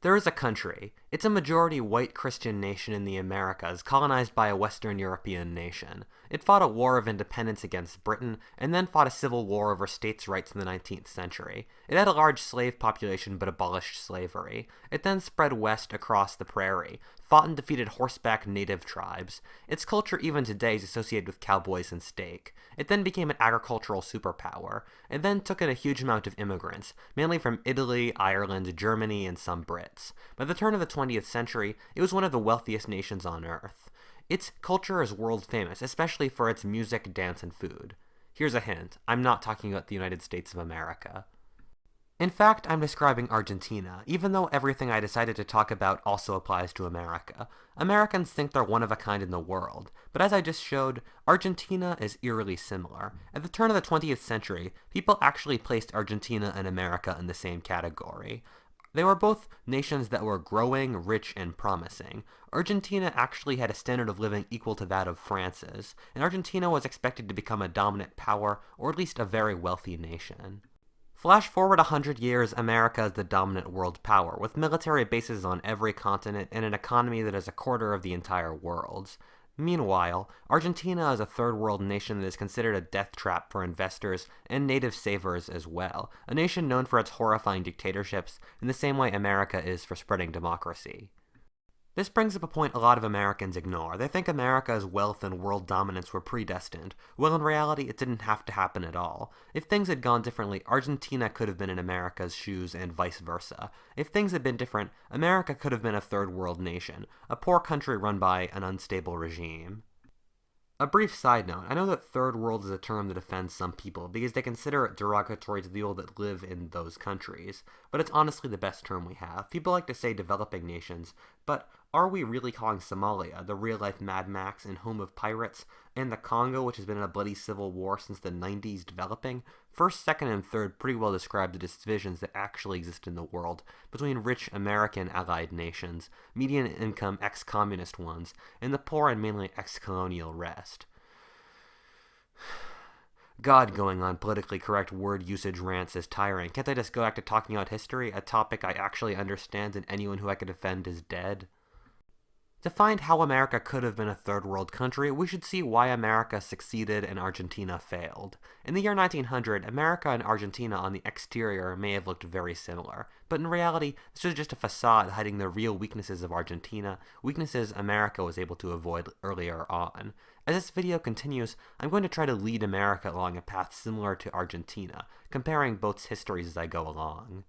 There is a country. It's a majority white Christian nation in the Americas, colonized by a Western European nation. It fought a war of independence against Britain, and then fought a civil war over states' rights in the 19th century. It had a large slave population but abolished slavery. It then spread west across the prairie, fought and defeated horseback native tribes. Its culture even today is associated with cowboys and steak. It then became an agricultural superpower. It then took in a huge amount of immigrants, mainly from Italy, Ireland, Germany, and some Brits. By the turn of the 20th century, it was one of the wealthiest nations on Earth. Its culture is world famous, especially for its music, dance, and food. Here's a hint, I'm not talking about the United States of America. In fact, I'm describing Argentina, even though everything I decided to talk about also applies to America. Americans think they're one of a kind in the world, but as I just showed, Argentina is eerily similar. At the turn of the 20th century, people actually placed Argentina and America in the same category. They were both nations that were growing, rich, and promising. Argentina actually had a standard of living equal to that of France's, and Argentina was expected to become a dominant power, or at least a very wealthy nation. Flash forward 100 years, America is the dominant world power, with military bases on every continent and an economy that is a quarter of the entire world's. Meanwhile, Argentina is a third world nation that is considered a death trap for investors and native savers as well, a nation known for its horrifying dictatorships in the same way America is for spreading democracy. This brings up a point a lot of Americans ignore. They think America's wealth and world dominance were predestined. Well, in reality, it didn't have to happen at all. If things had gone differently, Argentina could have been in America's shoes and vice versa. If things had been different, America could have been a third world nation, a poor country run by an unstable regime. A brief side note, I know that third world is a term that offends some people because they consider it derogatory to the people that live in those countries, but it's honestly the best term we have. People like to say developing nations, but are we really calling Somalia, the real-life Mad Max and home of pirates, and the Congo, which has been in a bloody civil war since the 90s, developing? First, second, and third pretty well describe the divisions that actually exist in the world between rich American allied nations, median income ex-communist ones, and the poor and mainly ex-colonial rest. God, going on politically correct word usage rants is tiring. Can't I just go back to talking about history, a topic I actually understand and anyone who I could offend is dead? To find how America could have been a third world country, we should see why America succeeded and Argentina failed. In the year 1900, America and Argentina on the exterior may have looked very similar, but in reality, this was just a facade hiding the real weaknesses of Argentina, weaknesses America was able to avoid earlier on. As this video continues, I'm going to try to lead America along a path similar to Argentina, comparing both histories as I go along.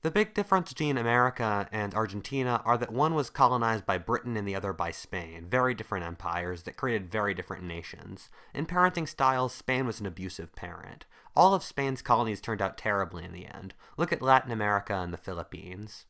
The big difference between America and Argentina are that one was colonized by Britain and the other by Spain, very different empires that created very different nations. In parenting styles, Spain was an abusive parent. All of Spain's colonies turned out terribly in the end. Look at Latin America and the Philippines.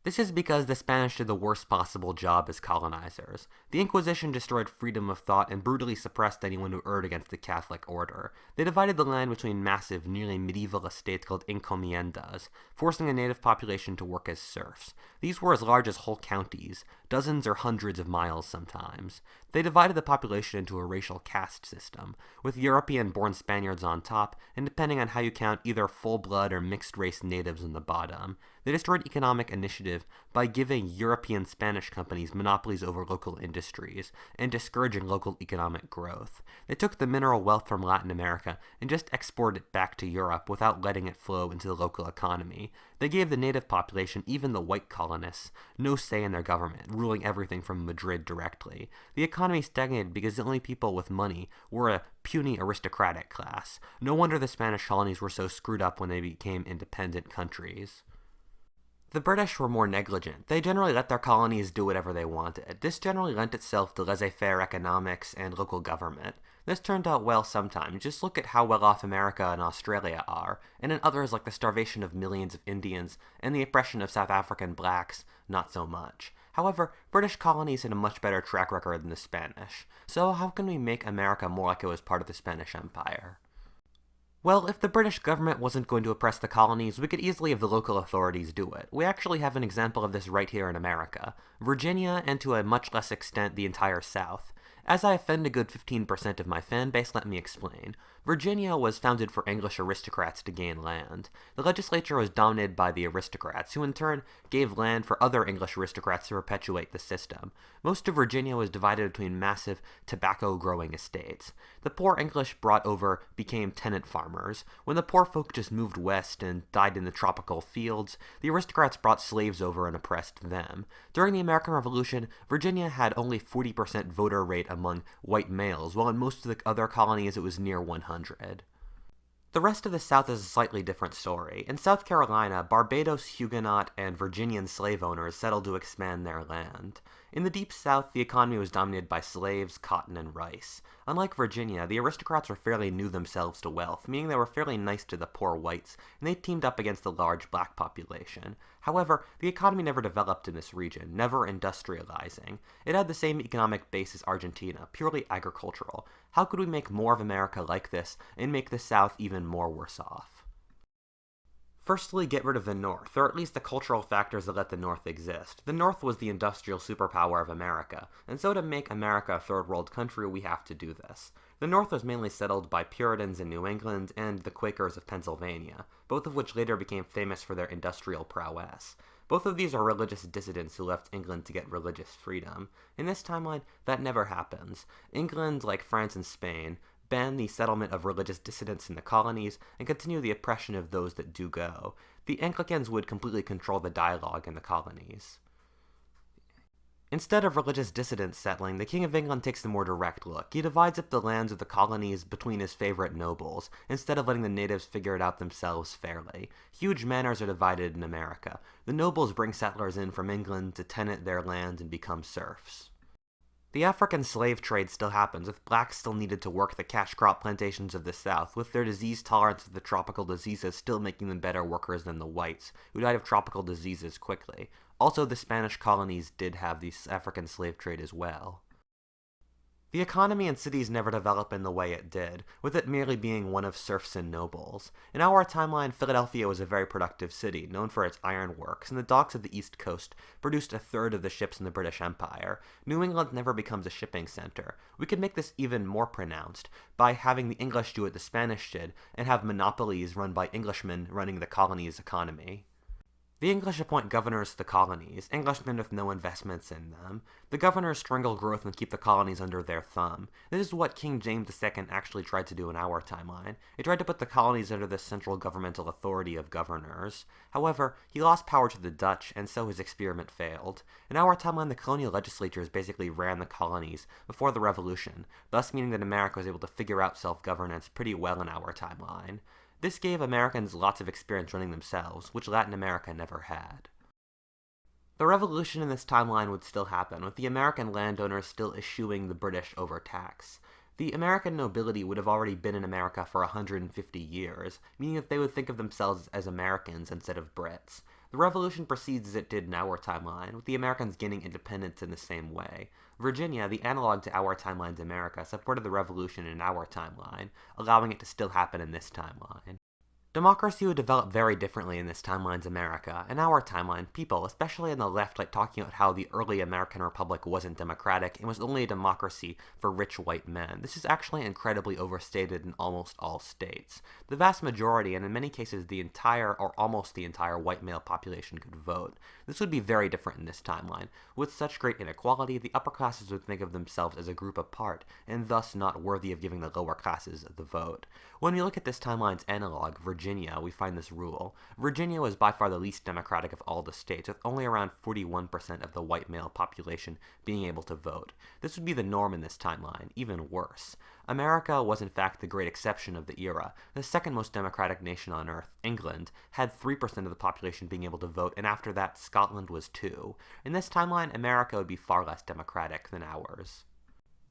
This is because the Spanish did the worst possible job as colonizers. The Inquisition destroyed freedom of thought and brutally suppressed anyone who erred against the Catholic order. They divided the land between massive, nearly medieval estates called encomiendas, forcing the native population to work as serfs. These were as large as whole counties, dozens or hundreds of miles sometimes. They divided the population into a racial caste system, with European-born Spaniards on top, and depending on how you count, either full-blood or mixed-race natives on the bottom. They destroyed economic initiative by giving European Spanish companies monopolies over local industries and discouraging local economic growth. They took the mineral wealth from Latin America and just exported it back to Europe without letting it flow into the local economy. They gave the native population, even the white colonists, no say in their government, ruling everything from Madrid directly. The economy stagnated because the only people with money were a puny aristocratic class. No wonder the Spanish colonies were so screwed up when they became independent countries. The British were more negligent. They generally let their colonies do whatever they wanted. This generally lent itself to laissez-faire economics and local government. This turned out well sometimes. Just look at how well off America and Australia are, and in others like the starvation of millions of Indians and the oppression of South African blacks, not so much. However, British colonies had a much better track record than the Spanish. So how can we make America more like it was part of the Spanish Empire? Well, if the British government wasn't going to oppress the colonies, we could easily have the local authorities do it. We actually have an example of this right here in America. Virginia, and to a much less extent the entire South. As I offend a good 15% of my fan base, let me explain. Virginia was founded for English aristocrats to gain land. The legislature was dominated by the aristocrats, who in turn gave land for other English aristocrats to perpetuate the system. Most of Virginia was divided between massive tobacco-growing estates. The poor English brought over became tenant farmers. When the poor folk just moved west and died in the tropical fields, the aristocrats brought slaves over and oppressed them. During the American Revolution, Virginia had only 40% voter rate among white males, while in most of the other colonies it was near 100. The rest of the South is a slightly different story. In South Carolina, Barbados Huguenot and Virginian slave owners settled to expand their land. In the Deep South, the economy was dominated by slaves, cotton, and rice. Unlike Virginia, the aristocrats were fairly new themselves to wealth, meaning they were fairly nice to the poor whites, and they teamed up against the large black population. However, the economy never developed in this region, never industrializing. It had the same economic base as Argentina, purely agricultural. How could we make more of America like this, and make the South even more worse off? Firstly, get rid of the North, or at least the cultural factors that let the North exist. The North was the industrial superpower of America, and so to make America a third world country, we have to do this. The North was mainly settled by Puritans in New England and the Quakers of Pennsylvania, both of which later became famous for their industrial prowess. Both of these are religious dissidents who left England to get religious freedom. In this timeline, that never happens. England, like France and Spain, ban the settlement of religious dissidents in the colonies, and continue the oppression of those that do go. The Anglicans would completely control the dialogue in the colonies. Instead of religious dissidents settling, the King of England takes the more direct look. He divides up the lands of the colonies between his favorite nobles, instead of letting the natives figure it out themselves fairly. Huge manors are divided in America. The nobles bring settlers in from England to tenant their land and become serfs. The African slave trade still happens, with blacks still needed to work the cash crop plantations of the South, with their disease tolerance of the tropical diseases still making them better workers than the whites, who died of tropical diseases quickly. Also, the Spanish colonies did have the African slave trade as well. The economy in cities never developed in the way it did, with it merely being one of serfs and nobles. In our timeline, Philadelphia was a very productive city, known for its ironworks, and the docks of the East Coast produced a third of the ships in the British Empire. New England never becomes a shipping center. We could make this even more pronounced by having the English do what the Spanish did, and have monopolies run by Englishmen running the colony's economy. The English appoint governors to the colonies, Englishmen with no investments in them. The governors strangle growth and keep the colonies under their thumb. This is what King James II actually tried to do in our timeline. He tried to put the colonies under the central governmental authority of governors. However, he lost power to the Dutch, and so his experiment failed. In our timeline, the colonial legislatures basically ran the colonies before the Revolution, thus meaning that America was able to figure out self-governance pretty well in our timeline. This gave Americans lots of experience running themselves, which Latin America never had. The revolution in this timeline would still happen, with the American landowners still issuing the British overtax. The American nobility would have already been in America for 150 years, meaning that they would think of themselves as Americans instead of Brits. The revolution proceeds as it did in our timeline, with the Americans gaining independence in the same way. Virginia, the analog to our timeline's America, supported the revolution in our timeline, allowing it to still happen in this timeline. Democracy would develop very differently in this timeline's America. In our timeline, people, especially on the left, like talking about how the early American Republic wasn't democratic and was only a democracy for rich white men. This is actually incredibly overstated in almost all states. The vast majority, and in many cases the entire or almost the entire white male population could vote. This would be very different in this timeline. With such great inequality, the upper classes would think of themselves as a group apart, and thus not worthy of giving the lower classes the vote. When we look at this timeline's analog, Virginia, we find this rule. Virginia was by far the least democratic of all the states, with only around 41% of the white male population being able to vote. This would be the norm in this timeline, even worse. America was in fact the great exception of the era. The second most democratic nation on earth, England, had 3% of the population being able to vote, and after that, Scotland was 2%. In this timeline, America would be far less democratic than ours.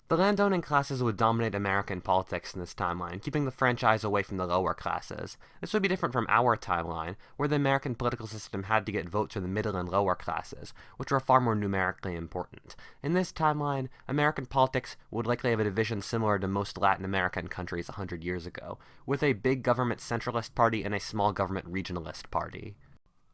The landowning classes would dominate American politics in this timeline, keeping the franchise away from the lower classes. This would be different from our timeline, where the American political system had to get votes from the middle and lower classes, which were far more numerically important. In this timeline, American politics would likely have a division similar to most Latin American countries 100 years ago, with a big government centralist party and a small government regionalist party.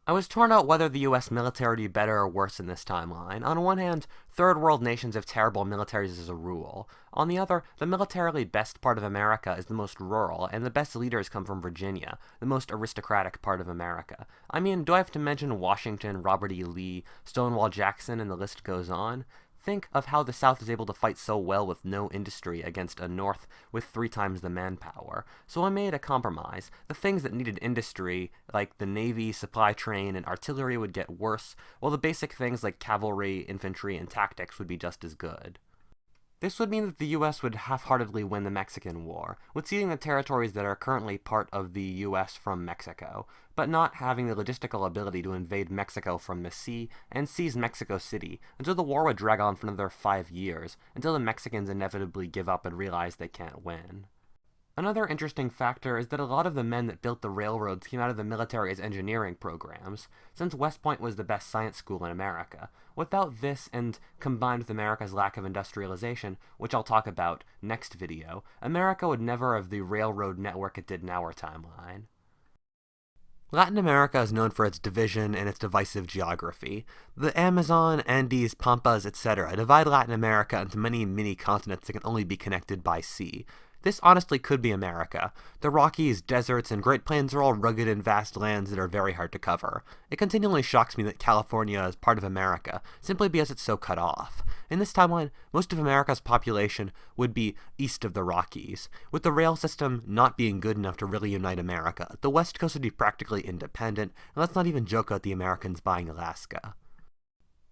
I was torn out whether the US military would be better or worse in this timeline. On one hand, third world nations have terrible militaries as a rule. On the other, the militarily best part of America is the most rural, and the best leaders come from Virginia, the most aristocratic part of America. I mean, do I have to mention Washington, Robert E. Lee, Stonewall Jackson, and the list goes on? Think of how the South is able to fight so well with no industry against a North with 3 times the manpower. So I made a compromise. The things that needed industry, like the Navy, supply train, and artillery would get worse, while the basic things like cavalry, infantry, and tactics would be just as good. This would mean that the US would half-heartedly win the Mexican War, with ceding the territories that are currently part of the US from Mexico, but not having the logistical ability to invade Mexico from the sea and seize Mexico City, until the war would drag on for another 5 years, until the Mexicans inevitably give up and realize they can't win. Another interesting factor is that a lot of the men that built the railroads came out of the military as engineering programs, since West Point was the best science school in America. Without this, and combined with America's lack of industrialization, which I'll talk about next video, America would never have the railroad network it did in our timeline. Latin America is known for its division and its divisive geography. The Amazon, Andes, Pampas, etc. divide Latin America into many mini-continents that can only be connected by sea. This honestly could be America. The Rockies, deserts, and Great Plains are all rugged and vast lands that are very hard to cover. It continually shocks me that California is part of America, simply because it's so cut off. In this timeline, most of America's population would be east of the Rockies. With the rail system not being good enough to really unite America, the West Coast would be practically independent, and let's not even joke about the Americans buying Alaska.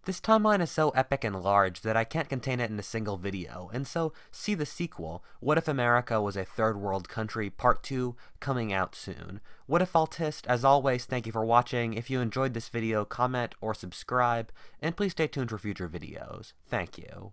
This timeline is so epic and large that I can't contain it in a single video, and so see the sequel, What If America Was a Third World Country, Part 2, coming out soon. Whatifalthist, as always, thank you for watching. If you enjoyed this video, comment or subscribe, and please stay tuned for future videos. Thank you.